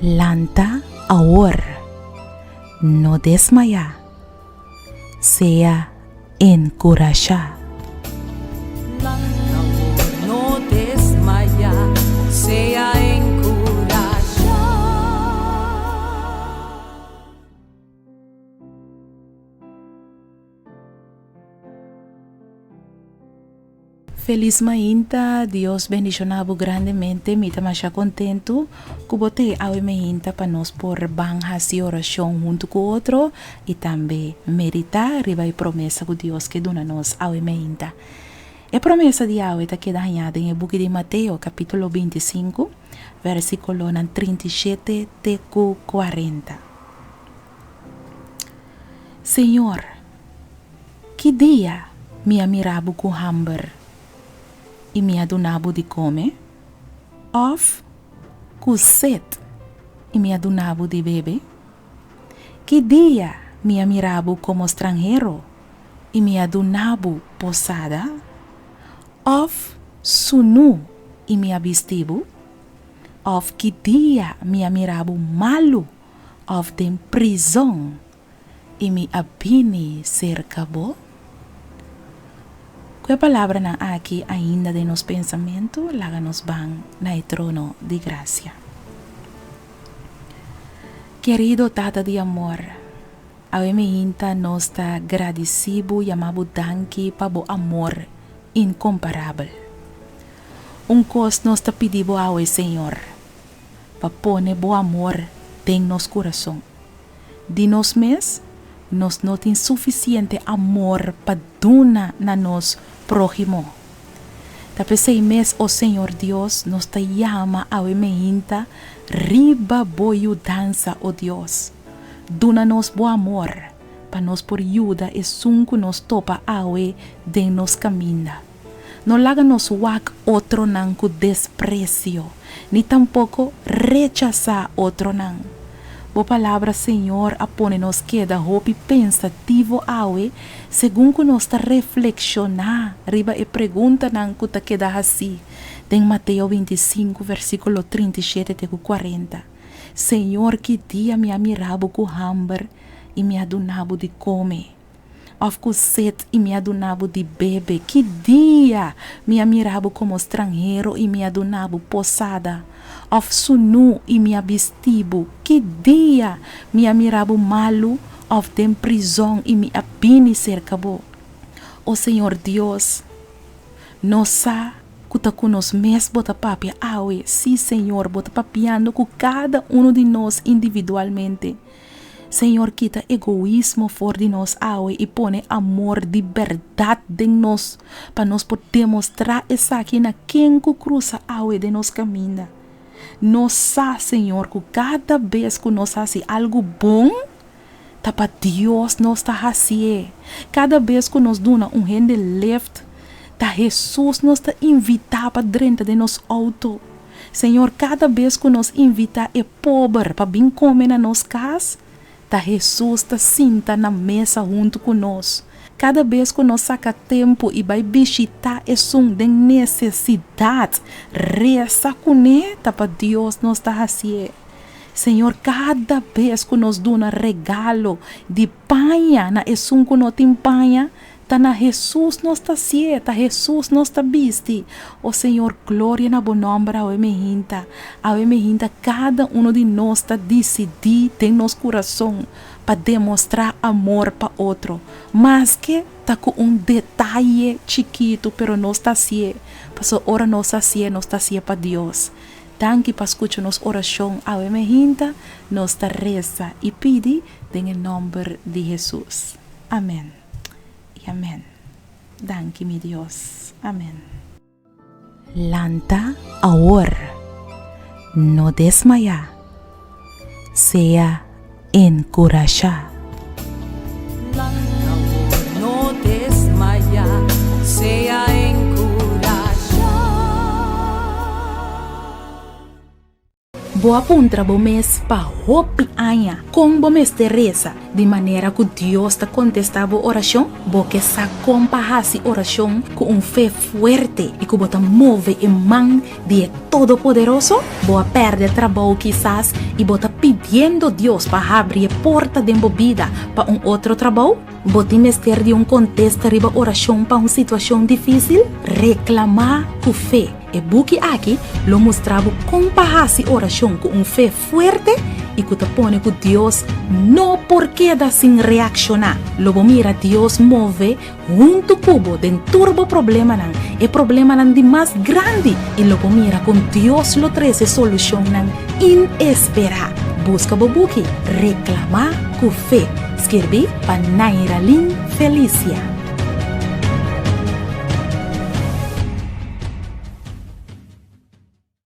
Lanta ahora, no desmaya, sea encorajar. Lanta ahora, no desmaya, sea encorajar. Feliz mainta, Dios bendicionado grandemente, me está contento que bote a mainta para nos por banjas y oración junto con otro y también meditar arriba y promesa que Dios que dona nos a mainta. A promessa de hoje está quedada em book de Mateus, capítulo 25, versículo 37 até 40. Senhor, que dia me amirabo com hamburger e me adunabo de comer? Of com sede e me adunabo de beber? Que dia me amirabo como estrangeiro e me adunabo posada? Of sunu e me abistibo? Of que dia me amirabo malo? Of de prisão e me abine cercabo? Que a palavra na aqui ainda de nos pensamento, laga nos ban na trono de graça. Querido Tata de amor, a me inta nos está agradecido e amabo danke para o amor incomparável. Cos nos está pedindo ao Senhor, para pôr o amor em nosso coração. De nós mesmos, nós não temos suficiente amor para donar na nos próximo. Tapos mes o Senhor Deus nos te llama a emehinta riba boio dança o Deus. Dona-nos bo amor para nos por ajuda e sunco nos topa awe de nos caminha. Não laga nos wak outro nan com desprecio, ni tampouco rechazar outro nan. Bo palavra Senhor apone nos queda hopi pensativo awe, segundo que nos ta reflexionar, riba e pergunta nan que ta queda assim, em Mateus 25, versículo 37 até 40. Senhor, que dia me amirabo com hamburger e me adunabo de comer, of com sede e me adunabo de beber, que dia me amirabo como estrangeiro e me adunabo posada, of sunu e me abistibo, que dia me amirabo malo, of de prisão e me abine cercabo. O Senhor Deus, nossa kuta kunos mes bota papia awe, sim Senhor, bota papiando com cada de nós individualmente. Senhor, quita egoísmo for de nós awe e pone amor de verdade de nós, para nós poder mostrar essa aqui na quem que cruza awe de nós caminha. Nossa, Senhor, que cada vez que nós fazemos algo bom, tapa Deus nos está fazendo. Cada vez que nós damos hand left, tá Jesus nos está invitar para dentro de nosso auto. Senhor, cada vez que nos invita é pobre para vir comer na nossa casa, tá Jesus está senta na mesa junto conosco. Cada vez que nós saca tempo e vai visitar esse de necessidade, reza com ele, tá para Deus nos está assim. Senhor, cada vez que nos dá um regalo de panha, na esse que não tem panha, tá na Jesus nos está assim, tá Jesus nos está viste. O Senhor, glória na bom nome ao emehinta, cada de nós está decidido em nosso coração para demonstrar amor para outro, mas que tá com detalhe chiquito, pero nós está assim, passou hora nós está assim para Deus. Danke para escuchar nossa oração ao emehinta, nos reza e pede em nome de Jesus. Amém. Amén. Danke, mi Dios. Amén. Lanta ahora, no desmaya, sea encorajar. Lanta ahora, no desmaya, sea encorajar. Bo apunta bo mes pa hopi anya. Com bo mes Teresa. De maneira que Deus te contestava oração. Bo que sa compahasi oração com fé fuerte. E que bo te move em mão de Todo-Poderoso. Bo a perde trabalho quizás. E bo te pedindo Deus para abrir porta de vida para outro trabalho. Bo te mester de contexto riba oração para situação difícil. Reclamar com fé. E buki aqui lo mostrava compahasi oração com fé fuerte e que te pone que Deus não porque da sin reaccionar. Logo mira Deus move junto cubo den turbo problema nan e problema nan de mais grande e logo mira com Deus lo treze solução nan inesperar. Busca bobuki reclamar com fé. Escrevi para Naira Lin Felicia.